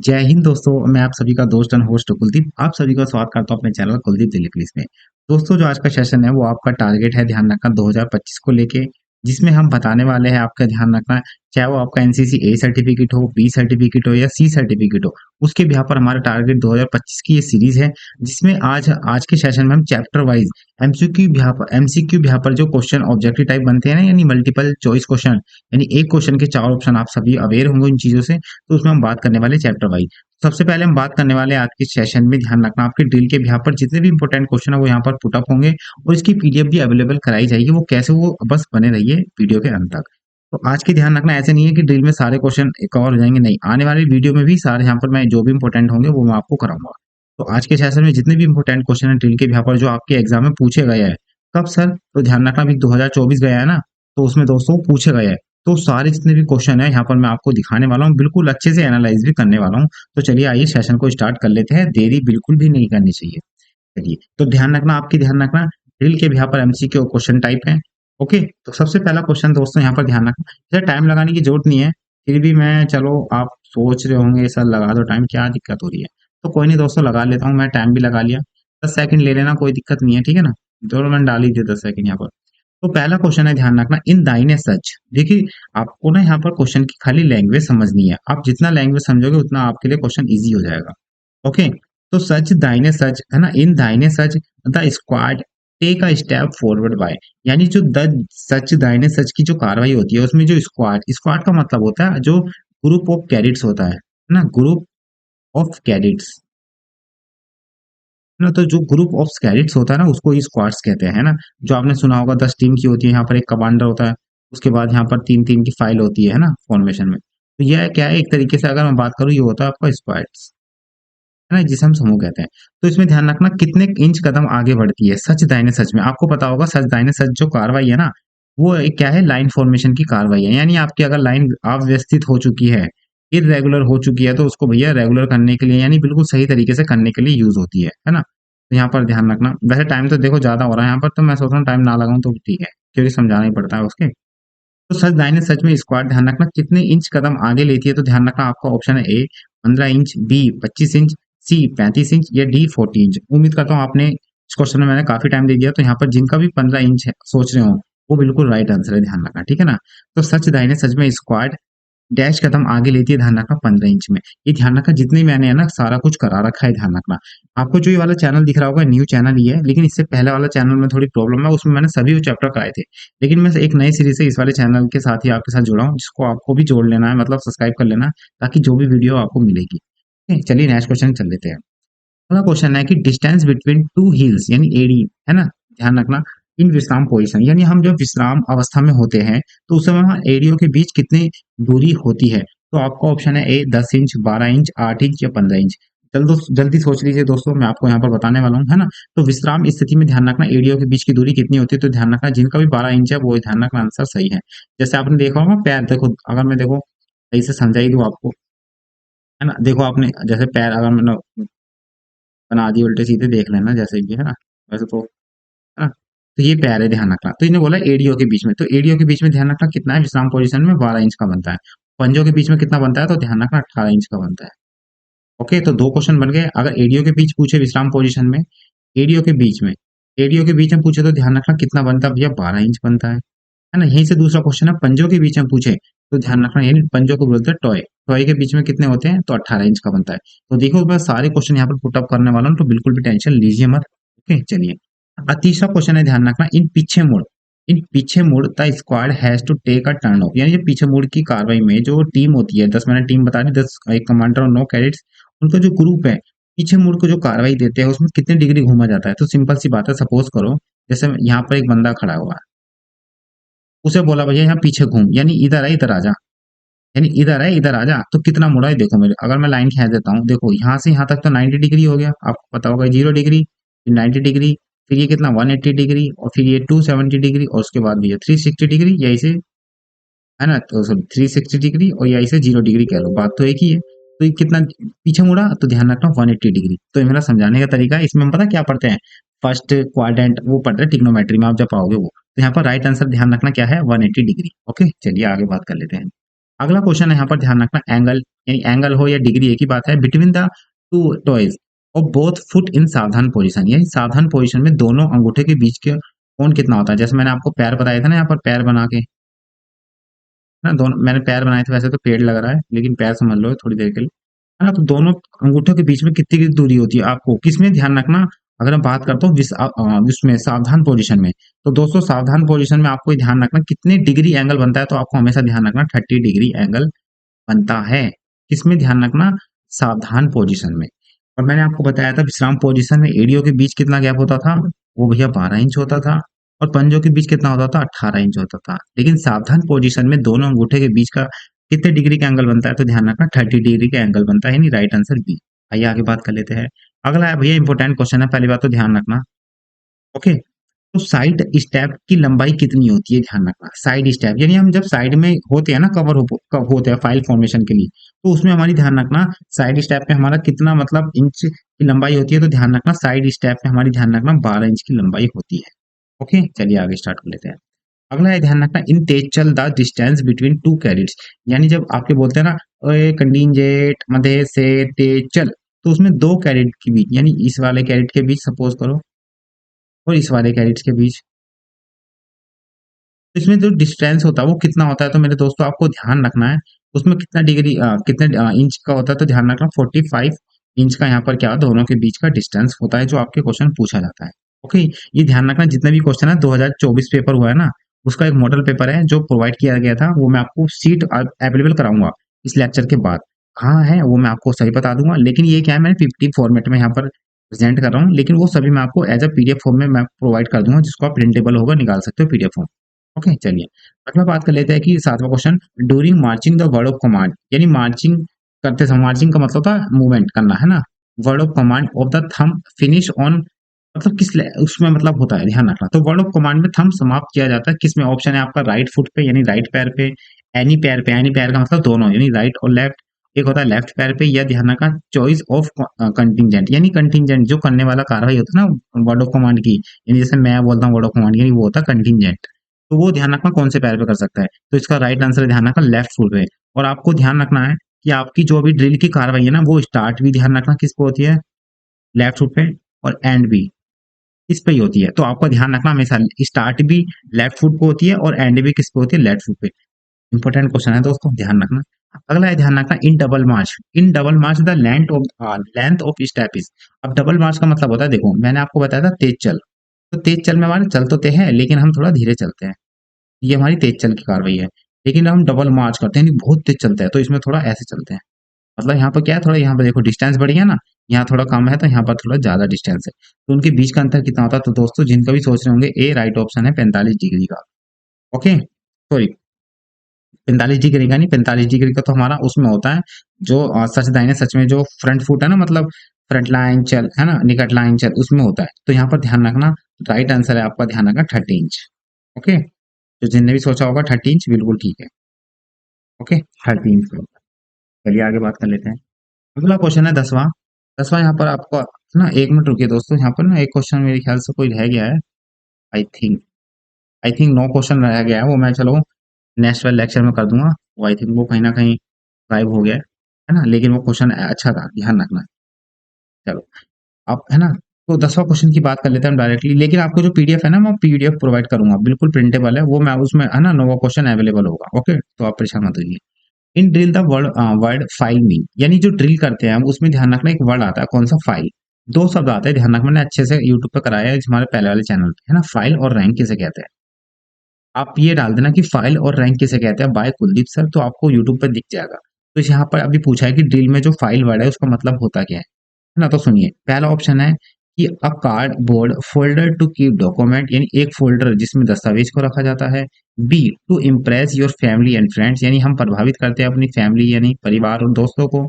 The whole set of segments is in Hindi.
जय हिंद दोस्तों, मैं आप सभी का दोस्त एंड होस्ट कुलदीप। आप सभी का स्वागत करता हूं अपने चैनल कुलदीप दिल्ली क्विज में। दोस्तों, जो आज का सेशन है वो आपका टारगेट है, ध्यान रखना 2025 को लेके, जिसमें हम बताने वाले हैं आपका ध्यान रखना, चाहे वो आपका एनसीसी ए सर्टिफिकेट हो, बी सर्टिफिकेट हो या सी सर्टिफिकेट हो, उसके भी यहाँ पर हमारा टारगेट 2025 की ये सीरीज है, जिसमें आज आज के सेशन में हम चैप्टर वाइज एमसीक्यू यहाँ पर जो क्वेश्चन ऑब्जेक्टिव टाइप बनते हैं ना, यानी मल्टीपल चॉइस क्वेश्चन, यानी एक क्वेश्चन के चार ऑप्शन, आप सभी अवेयर होंगे इन चीजों से। तो उसमें हम बात करने वाले चैप्टर वाइज। सबसे पहले हम बात करने वाले हैं आज के सेशन में, ध्यान रखना आपके ड्रिल के यहाँ पर जितने भी इंपॉर्टेंट क्वेश्चन है वो यहाँ पर पुटअप होंगे और इसकी पीडीएफ भी अवेलेबल कराई जाएगी। वो कैसे, वो बस बने रहिए वीडियो के अंत तक। तो आज के ध्यान रखना, ऐसे नहीं है कि ड्रिल में सारे क्वेश्चन कवर हो जाएंगे, नहीं, आने वाली वीडियो में भी सारे यहाँ पर मैं जो भी इंपॉर्टेंट होंगे वो मैं आपको कराऊंगा। तो आज के सेशन में जितने भी इंपॉर्टेंट क्वेश्चन है ड्रिल के यहाँ पर जो आपके एग्जाम में पूछे गए हैं, कब सर, तो ध्यान रखना अभी 2024 गया है ना, तो उसमें दोस्तों पूछे गए हैं। तो सारे जितने भी क्वेश्चन है यहाँ पर मैं आपको दिखाने वाला हूँ, बिल्कुल अच्छे से एनालाइज भी करने वाला हूँ। तो चलिए आइए सेशन को स्टार्ट कर लेते हैं, देरी बिल्कुल भी नहीं करनी चाहिए। चलिए, तो ध्यान रखना ड्रिल के भी यहाँ पर एमसीक्यू क्वेश्चन टाइप है। ओके, तो सबसे पहला क्वेश्चन दोस्तों यहाँ पर ध्यान रखना, इसे टाइम लगाने की जरूरत नहीं है, फिर भी मैं, चलो आप सोच रहे होंगे सर लगा दो टाइम, क्या दिक्कत हो रही है। तो कोई नहीं दोस्तों, लगा लेता हूँ, मैं टाइम भी लगा लिया। 10 सेकंड ले लेना, कोई दिक्कत नहीं है, ठीक है ना। चलो मैंने डाल ही दिया 10 सेकंड यहाँ पर। तो पहला क्वेश्चन है, ध्यान रखना, इन दाहिने सच। देखिए, आपको ना यहाँ पर क्वेश्चन की खाली लैंग्वेज समझनी है, आप जितना लैंग्वेज समझोगे उतना आपके लिए क्वेश्चन इजी हो जाएगा। ओके, तो सच दाहिने सच है ना, इन दाहिने such the squad take a step forward by, यानी जो द सच दाहिने सच की जो कार्रवाई होती है उसमें जो स्क्वाड स्क्वाड का मतलब होता है जो ग्रुप ऑफ कैडेट्स होता है ना, ग्रुप ऑफ कैडेट्स ना। तो जो ग्रुप ऑफ कैडेट्स होता है ना उसको ही स्क्वाड्स कहते हैं, है ना। जो आपने सुना होगा 10 टीम की होती है, यहाँ पर एक कमांडर होता है, उसके बाद यहाँ पर 3 3 की फाइल होती है ना फॉर्मेशन में। तो यह क्या है, एक तरीके से अगर मैं बात करूँ, ये होता है आपका स्क्वाड्स, है ना, जिसे हम समूह कहते हैं। तो इसमें ध्यान रखना कितने इंच कदम आगे बढ़ती है सच दाहिने सच में। आपको पता होगा सच दाहिने सच जो कार्रवाई है ना, वो एक क्या है, लाइन फॉर्मेशन की कार्रवाई है। यानी आपकी अगर लाइन अव्यवस्थित हो चुकी है, इरेगुलर हो चुकी है, तो उसको भैया रेगुलर करने के लिए, यानी बिल्कुल सही तरीके से करने के लिए यूज होती है ना। तो यहाँ पर ध्यान रखना, वैसे टाइम तो देखो ज्यादा हो रहा है यहाँ पर, तो मैं सोच रहा हूँ टाइम ना लगाऊं तो ठीक है, क्योंकि समझाना ही पड़ता है उसके। तो सच दाहिने सच में स्क्वाड, ध्यान रखना कितने इंच कदम आगे लेती है। तो ध्यान रखना आपका ऑप्शन है ए 15 इंच, बी 25 इंच, सी 35 इंच या डी 40 इंच। उम्मीद करता हूँ आपने इस क्वेश्चन में मैंने काफी टाइम दे दिया, तो यहाँ पर जिनका भी 15 इंच सोच रहे हो वो बिल्कुल राइट आंसर है, ध्यान रखना, ठीक है ना। तो सच दाहिने सच में स्क्वाड डैश कदम आगे लेती है, ध्यान रखना 15 इंच में। ये ध्यान रखना, जितने मैंने है ना सारा कुछ करा रखा है, ध्यान रखना। आपको जो ये वाला चैनल दिख रहा होगा न्यू चैनल ही है, लेकिन इससे पहले वाला चैनल में थोड़ी प्रॉब्लम है, उसमें मैंने सभी चैप्टर कराए थे। लेकिन मैं एक नई सीरीज से इस वाले चैनल के साथ ही आपके साथ जुड़ा हूँ, जिसको आपको भी जोड़ लेना है, मतलब सब्सक्राइब कर लेना, ताकि जो भी वीडियो आपको मिलेगी। ठीक है, चलिए नेक्स्ट क्वेश्चन चल लेते हैं। अगला क्वेश्चन है कि डिस्टेंस बिटवीन टू हिल्स, यानी एडी, है ना, ध्यान रखना, इन विश्राम पोजिशन, यानी हम जब विश्राम अवस्था में होते हैं तो उस समय वहाँ एडियो के बीच कितनी दूरी होती है। तो आपका ऑप्शन है ए 10 इंच, 12 इंच, 8 इंच या 15 इंच। जल्दी सोच लीजिए दोस्तों, मैं आपको यहाँ पर बताने वाला हूँ, है ना। तो विश्राम स्थिति में ध्यान रखना एडियो के बीच की दूरी कितनी होती है। तो ध्यान रखना जिनका भी 12 इंच है वो ध्यान रखना आंसर सही है। जैसे आपने देखा होगा पैर, देखो अगर मैं देखो सही से समझाई दूँ आपको, है ना, देखो आपने जैसे पैर अगर मैंने बना दिए उल्टे सीधे, देख लेना जैसे भी, है ना, वैसे तो, है ना। तो ये पैर है, ध्यान रखना। तो इन्हें बोला एडियो के बीच में, तो एडियो के बीच में ध्यान रखना कितना है, विश्राम पोजीशन में 12 इंच का बनता है। पंजों के बीच में कितना बनता है, तो ध्यान रखना 18 इंच का बनता है। ओके, तो दो क्वेश्चन बन गए। अगर एडियो के बीच पूछे विश्राम पोजीशन में, एडियो के बीच में, एडियो के बीच में पूछे तो ध्यान रखना कितना बनता है भैया, 12 इंच बनता है ना। यहीं से दूसरा क्वेश्चन है, पंजों के बीच में पूछे तो ध्यान रखना, यानी पंजों को बोलते हैं टॉय, टॉय के बीच में कितने होते हैं, तो 18 इंच का बनता है। तो देखो मैं सारे क्वेश्चन यहाँ पर पुटअप करने वाला हूँ, तो बिल्कुल भी टेंशन लीजिए मत। ओके, चलिए। तीसरा क्वेश्चन है, ध्यान रखना, इन पीछे मुड़ the squad has to take a turn off, यानी जो पीछे मुड़ की कार्रवाई में जो टीम होती है, 10 मैंने टीम बता दी, 10 एक कमांडर और 9 कैडेट्स, उनका जो ग्रुप है, पीछे मुड़ को जो कार्रवाई देते हैं उसमें कितने डिग्री घूमा जाता है। तो सिंपल सी बात है, सपोज करो जैसे यहाँ पर एक बंदा खड़ा हुआ है, उसे बोला भैया यहाँ पीछे घूम, यानी इधर आ जा, यानी इधर आ जा, तो कितना मुड़ा है देखो मेरे, अगर मैं लाइन खींच देता हूँ, देखो यहाँ से यहाँ तक तो 90 डिग्री हो गया, आपको पता होगा 0 डिग्री, फिर 90 डिग्री, फिर ये कितना 180 डिग्री, और फिर ये 270 डिग्री, और उसके बाद भी ये 360 डिग्री, यही से, है ना, तो सॉरी 360 डिग्री, और यही से 0 डिग्री कह लो, बात तो एक ही है। तो ये कितना पीछे मुड़ा, तो ध्यान रखना 180 डिग्री। तो ये मेरा समझाने का तरीका है। इसमें हम पता क्या पढ़ते हैं, फर्स्ट क्वाड्रेंट वो पढ़ते हैं टिग्नोमेट्री में, आप जब पाओगे वो। तो यहाँ पर राइट आंसर ध्यान रखना क्या है, 180 डिग्री। ओके, चलिए आगे बात कर लेते हैं। अगला क्वेश्चन है यहाँ पर ध्यान रखना एंगल, यानी एंगल हो या डिग्री एक ही बात है, बिटवीन द टू टॉयज और बोथ फुट इन सावधान पोजीशन, यानी सावधान पोजीशन में दोनों अंगूठे के बीच के कोण कितना होता है। जैसे मैंने आपको पैर बताया था ना, यहाँ पर पैर बना के ना, दोनों मैंने पैर बनाए थे, वैसे तो पेड़ लग रहा है लेकिन पैर समझ लो थोड़ी देर के लिए, है ना। तो दोनों अंगूठों के बीच में कितनी कितनी दूरी होती है, आपको किसमें ध्यान रखना। अगर मैं बात करता हूँ उसमें सावधान पोजीशन में, तो दोस्तों सावधान पोजीशन में आपको ये ध्यान रखना कितने डिग्री एंगल बनता है, तो आपको हमेशा ध्यान रखना 30 डिग्री एंगल बनता है। किसमें ध्यान रखना, सावधान पोजीशन में। और मैंने आपको बताया था विश्राम पोजीशन में एड़ियों के बीच कितना गैप होता था, वो भैया 12 इंच होता था, और पंजों के बीच कितना होता था, 18 इंच होता था। लेकिन सावधान पोजीशन में दोनों अंगूठे के बीच का कितने डिग्री का एंगल बनता है, तो ध्यान रखना 30 डिग्री का एंगल बनता है, यानी राइट आंसर बी। आइए आगे बात कर लेते हैं। अगला है भैया इंपॉर्टेंट क्वेश्चन है, पहली बात तो ध्यान रखना। ओके, तो साइड स्टेप की लंबाई कितनी होती है, ध्यान रखना। साइड स्टेप यानी हम जब साइड में होते हैं ना, कब होते हैं फाइल फॉर्मेशन के लिए, तो उसमें हमारी ध्यान रखना साइड स्टेप पे हमारा कितना मतलब इंच की लंबाई होती है, तो ध्यान रखना साइड स्टेप पे हमारी ध्यान रखना 12 इंच की लंबाई होती है। ओके, चलिए आगे स्टार्ट कर लेते हैं। अगला है ध्यान रखना इन तेज चल द डिस्टेंस बिटवीन टू कैरिट्स, यानी जब आपके बोलते हैं ना ओए कंटिंजेंट मध्य से तेज चल, तो उसमें दो कैरिट के बीच, यानी इस वाले कैरिट के बीच सपोज करो और इस वाले कैरिट्स के बीच, तो इसमें जो डिस्टेंस होता है वो कितना होता है, तो मेरे दोस्तों आपको ध्यान रखना है उसमें कितना डिग्री कितने इंच का होता है, तो ध्यान रखना 45 इंच का यहाँ पर क्या दोनों के बीच का डिस्टेंस होता है, जो आपके क्वेश्चन पूछा जाता है। ओके, ये ध्यान रखना जितने भी क्वेश्चन है 2024 पेपर हुआ है ना, उसका एक मॉडल पेपर है जो प्रोवाइड किया गया था, वो मैं आपको सीट अवेलेबल कराऊंगा इस लेक्चर के बाद। कहाँ है वो मैं आपको सही बता दूंगा, लेकिन ये क्या है मैंने 50 फॉर्मेट में यहाँ पर प्रेजेंट कर रहा हूँ, लेकिन वो सभी मैं आपको एज अ पीडीएफ फॉर्म में मैं प्रोवाइड कर दूंगा, जिसको आप प्रिंटेबल होगा निकाल सकते हो पीडीएफ फॉर्म। ओके, चलिए अगला बात कर लेते हैं कि 7वां question, during marching the word of command, यानी मार्चिंग करते समय, मार्चिंग का मतलब था मूवमेंट करना है ना, word of command of the thumb finish on, मतलब उसमें मतलब होता है ध्यान रखना। तो वर्ड ऑफ कमांड में थंब समाप्त किया जाता है किसमें, ऑप्शन है आपका राइट फुट पे यानी राइट पैर पे, एनी पैर पे, एनी पैर का मतलब दोनों यानी राइट और लेफ्ट, एक होता है लेफ्ट पैर पे, या ध्यान रखना चॉइस ऑफ कंटिंजेंट, यानी कंटिंजेंट जो करने वाला कार्रवाई होता है ना वर्ड ऑफ कमांड की, यानी जैसे मैं बोलता हूँ वर्ड ऑफ कमांड यानी वो होता है कंटिंजेंट, तो वो ध्यान रखना कौन से पैर पे कर सकता है, तो इसका राइट आंसर ध्यान रखना लेफ्ट फुट पे। और आपको ध्यान रखना है कि आपकी जो भी ड्रिल की कार्रवाई है ना, वो स्टार्ट भी ध्यान रखना किस पे होती है, लेफ्ट फुट पे, और एंड भी इस पे ही होती है। तो आपको ध्यान रखना हमेशा स्टार्ट भी लेफ्ट फुट पे होती है और एंड भी किस पे होती है, लेफ्ट फुट पे। इंपॉर्टेंट क्वेश्चन है दोस्तों, ध्यान रखना। अगला है ध्यान रखना in double March the length of step is. अब डबल मार्च का मतलब होता है, देखो मैंने आपको बताया था तेज चल, तो तेज चल में हमारे चल तो ते हैं लेकिन हम थोड़ा धीरे चलते हैं, ये हमारी तेज चल की कार्रवाई है। लेकिन हम डबल मार्च करते हैं, यानी बहुत तेज चलते हैं, तो इसमें थोड़ा ऐसे चलते हैं। मतलब यहाँ पर क्या है, थोड़ा यहाँ पर देखो डिस्टेंस बढ़ गया ना, यहाँ थोड़ा कम है तो यहाँ पर थोड़ा ज्यादा डिस्टेंस है, तो उनके बीच का अंतर कितना होता है, तो दोस्तों जिनका भी सोच रहे होंगे ए राइट ऑप्शन है 45 डिग्री का। ओके, सॉरी 45 डिग्री का नहीं, 45 डिग्री का तो हमारा उसमें होता है जो सच दाहिने सच में जो फ्रंट फुट है ना, मतलब फ्रंट लाइन चल है ना, निकट लाइन चल उसमें होता है। तो यहाँ पर ध्यान रखना राइट आंसर है आपका, ध्यान रखना 30 इंच। ओके, तो जिनने भी सोचा होगा 30 इंच बिल्कुल ठीक है। Okay, 30 inch. चलिए आगे बात कर लेते हैं। अगला क्वेश्चन है 10वां। 10वां यहाँ पर आपको ना, एक मिनट रुकिए दोस्तों, यहाँ पर ना एक क्वेश्चन मेरे ख्याल से कोई रह गया है। I think I think 9 question रह गया है, वो मैं चलो नेक्स्ट वाले लेक्चर में कर दूंगा। वो आई थिंक वो कहीं ना कहीं गायब हो गया है ना, लेकिन वो क्वेश्चन अच्छा था, ध्यान रखना। चलो अब है ना, तो 10वां क्वेश्चन की बात कर लेते हैं हम डायरेक्टली, लेकिन आपको जो पीडीएफ है ना मैं पीडीएफ प्रोवाइड करूंगा, बिल्कुल प्रिंटेबल है वो, मैं उसमें है ना 9वां क्वेश्चन अवेलेबल होगा। ओके, तो आप परेशान मत होइए। इन drill the word word file mean, यानी जो ड्रिल करते हैं हम उसमें ध्यान रखना एक वर्ड आता है कौन सा, फाइल। दो शब्द आते हैं, ध्यान रखना, मैंने अच्छे से यूट्यूब पे कराया है हमारे पहले वाले चैनल पे, है ना, फाइल और रैंक किसे कहते हैं। आप ये डाल देना कि फाइल और रैंक किसे कहते हैं बाय कुलदीप सर, तो आपको यूट्यूब पे दिख जाएगा। तो यहाँ पर अभी पूछा है कि ड्रिल में जो फाइल वर्ड है उसका मतलब होता क्या है ना, तो सुनिए पहला ऑप्शन है कि a card board folder to keep document, यानी एक फोल्डर जिसमें दस्तावेज को रखा जाता है। B to impress your family and friends, यानी हम प्रभावित करते हैं अपनी फैमिली यानी परिवार और दोस्तों को।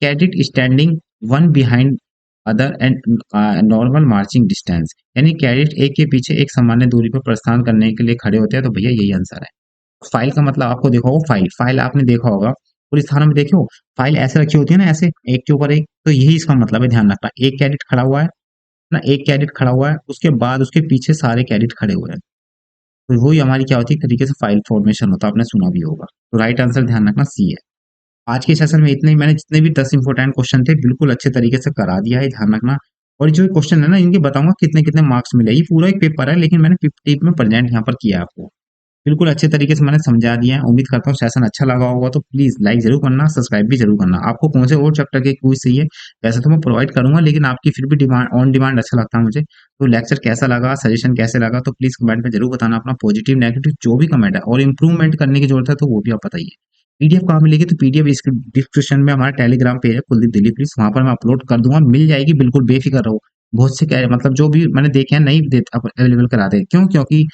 Cadet standing one behind other and normal marching distance, यानी कैडेट एक के पीछे एक सामान्य दूरी पर प्रस्थान करने के लिए खड़े होते हैं, तो भैया यही आंसर है। फाइल का मतलब आपको देखा होगा, फाइल फाइल आपने देखा होगा पुलिस थानों में, देखे हो फाइल ऐसे रखी होती है ना, ऐसे एक के ऊपर एक, तो यही इसका मतलब है, ध्यान रखना। एक कैडेट खड़ा हुआ है ना, एक कैडेट खड़ा हुआ है, उसके बाद उसके पीछे सारे कैडेट खड़े हुए हैं, तो वही हमारी क्या होती है, एक तरीके से फाइल फॉर्मेशन होता है, आपने सुना भी होगा। तो राइट आंसर ध्यान रखना सी है। आज के सेशन में इतने ही, मैंने जितने भी 10 इंपॉर्टेंट क्वेश्चन थे बिल्कुल अच्छे तरीके से करा दिया है, ध्यान रखना। और जो क्वेश्चन है ना, इनके बताऊंगा कितने कितने मार्क्स मिले। ये पूरा एक पेपर है, लेकिन मैंने 50 में प्रेजेंट यहाँ पर किया है आपको। बिल्कुल अच्छे तरीके से मैंने समझा दिया है। उम्मीद करता हूँ सेशन अच्छा लगा होगा, तो प्लीज लाइक जरूर करना, सब्सक्राइब भी जरूर करना। आपको कौन से और चैप्टर के क्विज चाहिए, वैसे तो मैं प्रोवाइड करूंगा, लेकिन आपकी फिर भी डिमांड ऑन डिमांड अच्छा लगता है मुझे। तो लेक्चर कैसा लगा, सजेशन कैसे लगा, तो प्लीज कमेंट में जरूर बताना अपना पॉजिटिव नेगेटिव जो भी कमेंट है, और इंप्रूवमेंट करने की जरूरत है तो वो भी आप बताइए। पीडीएफ कहाँ मिलेगी, तो पीडीएफ इसके डिस्क्रिप्शन में हमारा टेलीग्राम पेज है कुलदीप दिलीप प्लीज, वहां पर मैं अपलोड कर दूंगा, मिल जाएगी, बिल्कुल बेफिक्र रहो। बहुत से कह मतलब जो भी मैंने देखे हैं नहीं दे अवेलेबल कराते हैं, क्यों? क्योंकि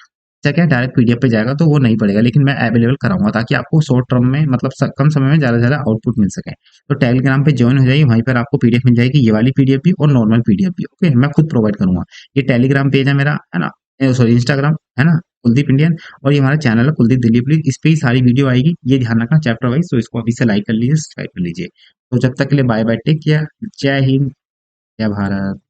अच्छा क्या डायरेक्ट पीडीएफ पे जाएगा तो वो नहीं पड़ेगा, लेकिन मैं अवेलेबल कराऊंगा ताकि आपको शॉर्ट टर्म में मतलब कम समय में ज्यादा से ज्यादा आउटपुट मिल सके। तो टेलीग्राम पे ज्वाइन हो जाइए, वहीं पर आपको पीडीएफ मिल जाएगी, ये वाली पीडीएफ भी और नॉर्मल पीडीएफ भी। ओके, मैं खुद प्रोवाइड करूंगा। ये टेलीग्राम पेज है मेरा, है ना, सॉरी इंस्टाग्राम है ना, कुलदीप इंडियन। और ये हमारा चैनल है कुलदीप दिलीप प्लीज, इस पे ही सारी वीडियो आएगी, ये ध्यान रखना चैप्टर वाइज। तो इसको अभी से लाइक कर लीजिए, सब्सक्राइब कर लीजिए। तो जब तक के लिए बाय बाय, टेक केयर, जय हिंद, जय भारत।